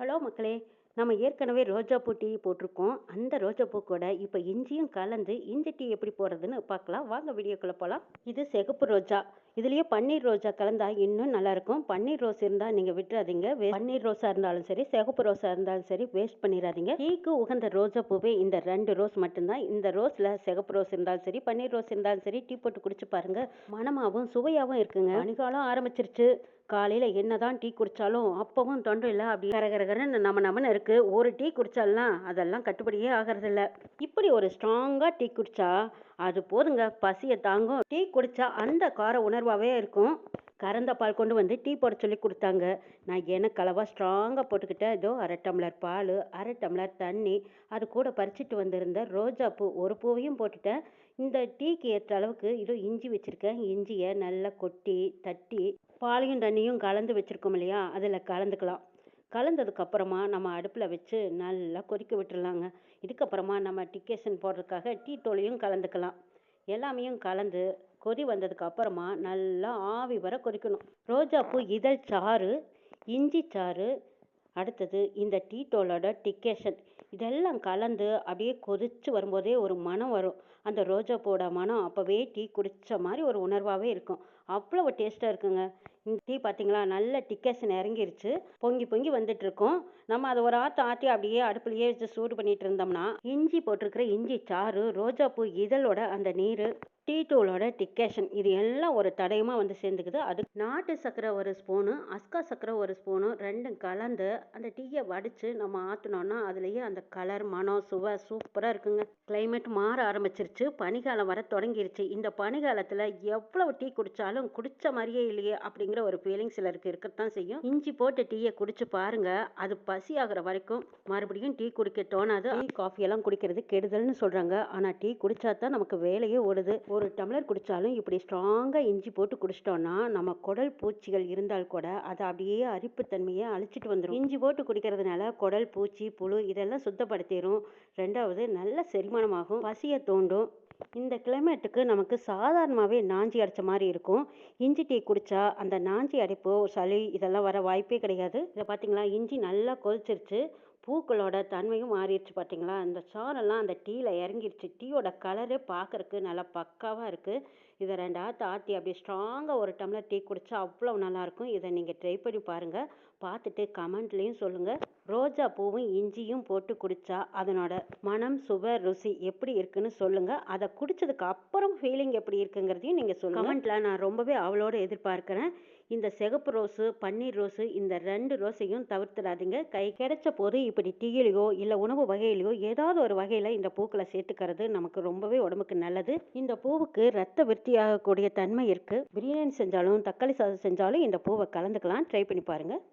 Hello மக்களே! நம்ம ஏற்கனவே ரோஜாப்பூ டீ போட்டிருக்கோம். அந்த ரோஜாப்பூ கூட இப்ப இஞ்சியும் கலந்து இஞ்சி டீ எப்படி போடுறதுன்னு பார்க்கலாம். வாங்க வீடியோக்குள்ள போலாம். இது சிகப்பு ரோஜா. இதுலயே பன்னீர் ரோஜா கலந்தா இன்னும் நல்லாயிருக்கும். பன்னீர் ரோஸ் இருந்தா நீங்க விட்டுறாதீங்க. பன்னீர் ரோஸா இருந்தாலும் சரி, சிகப்பு ரோஸா இருந்தாலும் சரி வேஸ்ட் பண்ணிடாதீங்க. டீக்கு உகந்த ரோஜா பூவே இந்த 2 ரோஸ் மட்டும்தான். இந்த ரோஸ்ல சிகப்பு ரோஸ் இருந்தாலும் சரி, பன்னீர் ரோஸ் இருந்தாலும் சரி டீ போட்டு குடிச்சு பாருங்க. மணமாவும் சுவையாவும் இருக்குங்க. பனிக்காலம் ஆரம்பிச்சிருச்சு. காலையில என்னதான் டீ குடிச்சாலும் அப்பவும் தொண்டையில் அப்படி கரகரகரன்னு நமன்னு இருக்கு. ஒரு டீ குடிச்சாலாம் அதெல்லாம் கட்டுப்படியே ஆகிறதில்ல. இப்படி ஒரு ஸ்ட்ராங்கா டீ குடிச்சா அது போதுங்க, பசியை தாங்கும். டீ குடிச்சா அந்த கார உணர்வாகவே இருக்கும். கறந்த பால் கொண்டு வந்து டீ போட சொல்லி கொடுத்தாங்க. நான் எனக்கு அளவாக ஸ்ட்ராங்காக போட்டுக்கிட்டேன். ஏதோ 1/2 டம்ளர் பால், 1/2 டம்ளர் தண்ணி, அது கூட பறிச்சிட்டு வந்திருந்த ரோஜா பூ ஒரு பூவையும் போட்டுட்டேன். இந்த டீக்கு ஏற்ற அளவுக்கு இதோ இஞ்சி வச்சுருக்கேன். இஞ்சியை நல்லா கொட்டி தட்டி பாலையும் தண்ணியும் கலந்து வச்சுருக்கோம் இல்லையா, அதில் கலந்துக்கலாம். கலந்ததுக்கப்புறமா நம்ம அடுப்பில் வச்சு நல்லா கொதிக்க விட்டுறலாங்க. இதுக்கப்புறமா நம்ம டிக்கேஷன் போடுறதுக்காக டீ தூளையும் கலந்துக்கலாம். எல்லாமையும் கலந்து கொதி வந்ததுக்கு அப்புறமா நல்லா ஆவி வர கொதிக்கணும். ரோஜாப்பூ இதழ் சாறு, இஞ்சி சாறு, அடுத்தது இந்த டீ தூளோட டிக்கேஷன் இதெல்லாம் கலந்து அப்படியே கொதிச்சு வரும்போதே ஒரு மனம் வரும். அந்த ரோஜாப்பூவோட மனம் அப்போவே டீ குடித்த மாதிரி ஒரு உணர்வாகவே இருக்கும். அவ்வளோ டேஸ்ட்டாக இருக்குங்க. இந்த டீ பார்த்தீங்களா, நல்ல டிக்கேஷன் இறங்கிருச்சு. பொங்கி பொங்கி வந்துட்டு இருக்கோம். நம்ம அதை ஒரு ஆற்றி அப்படியே அடுப்புலையே வச்சு சூடு பண்ணிட்டு இருந்தோம்னா இஞ்சி போட்டிருக்கிற இஞ்சி சாறு, ரோஜாப்பூ இதழோட அந்த நீர், டீ தூளோட டிக்கேஷன் இது எல்லாம் ஒரு தடயமாக வந்து சேர்ந்துக்குது. அது நாட்டு சர்க்கரை ஒரு ஸ்பூனு, அஸ்கா சர்க்கரை ஒரு ஸ்பூனு, ரெண்டும் கலந்து அந்த டீயை வடித்து நம்ம ஆற்றினோன்னா அதுலேயே அந்த கலர், மனம், சுவை சூப்பராக இருக்குங்க. கிளைமேட் மாற ஆரம்பிச்சிருச்சு. பனிக்காலம் வர தொடங்கிருச்சு. இந்த பனிக்காலத்தில் எவ்வளவு டீ குடித்தாலும் குடித்த மாதிரியே இல்லையே அப்படிங்கிற ஒரு ஃபீலிங் சிலருக்கு இருக்கத்தான் செய்யும். இஞ்சி போட்டு டீயை குடிச்சு பாருங்க, அது பசி ஆகிற வரைக்கும் மறுபடியும் டீ குடிக்க தோணாது. டீ காஃபி எல்லாம் குடிக்கிறது கெடுதல்னு சொல்கிறாங்க. ஆனால் டீ குடிச்சா தான் நமக்கு வேலையே ஓடுது. ஒரு டம்ளர் குடித்தாலும் இப்படி ஸ்ட்ராங்காக இஞ்சி போட்டு குடிச்சிட்டோன்னா நம்ம குடல் பூச்சிகள் இருந்தால் கூட அதை அப்படியே அரிப்புத்தன்மையை அழிச்சிட்டு வந்துடும். இஞ்சி போட்டு குடிக்கிறதுனால குடல் பூச்சி, புழு இதெல்லாம் சுத்தப்படுத்திடும். ரெண்டாவது நல்ல செரிமானமாகும், பசியை தோண்டும். இந்த கிளைமேட்டுக்கு நமக்கு சாதாரணமாகவே நாஞ்சி அடைச்ச மாதிரி இருக்கும். இஞ்சி டீ குடித்தா அந்த நாஞ்சி அடைப்போ, சளி இதெல்லாம் வர வாய்ப்பே கிடையாது. இதை பார்த்தீங்களா, இஞ்சி நல்லா கொதிச்சிருச்சு. பூக்களோட தன்மையும் மாறிடுச்சு. பார்த்தீங்களா, இந்த சாரெல்லாம் அந்த டீயில் இறங்கிருச்சு. டீயோட கலரே பார்க்குறக்கு நல்லா பக்காவாக இருக்குது. இதை 2 ஆற்றி அப்படியே ஸ்ட்ராங்காக ஒரு டம்ளர் டீ குடித்தா அவ்வளோ நல்லாயிருக்கும். இதை நீங்கள் ட்ரை பண்ணி பாருங்கள். பார்த்துட்டு கமெண்ட்லேயும் சொல்லுங்கள். ரோஜா பூவும் இஞ்சியும் போட்டு குடித்தா அதனோட மனம், சுவை, ருசி எப்படி இருக்குன்னு சொல்லுங்கள். அதை குடித்ததுக்கு அப்புறம் ஃபீலிங் எப்படி இருக்குங்கிறதையும் நீங்கள் சொல்லுங்கள். கமெண்ட்டில் நான் ரொம்பவே அவளோடு எதிர்பார்க்குறேன். இந்த சிகப்பு ரோஸு, பன்னீர் ரோஸு இந்த 2 ரோஸையும் தவிர்த்துடாதீங்க. கை கிடைச்ச போது இப்படி டீயிலையோ இல்லை உணவு வகையிலையோ ஏதாவது ஒரு வகையில் இந்த பூக்களை சேர்த்துக்கிறது நமக்கு ரொம்பவே உடம்புக்கு நல்லது. இந்த பூவுக்கு ரத்த விருத்தியாகக்கூடிய தன்மை இருக்குது. பிரியாணி செஞ்சாலும், தக்காளி சாதம் செஞ்சாலும் இந்த பூவை கலந்துக்கலாம். ட்ரை பண்ணி பாருங்கள்.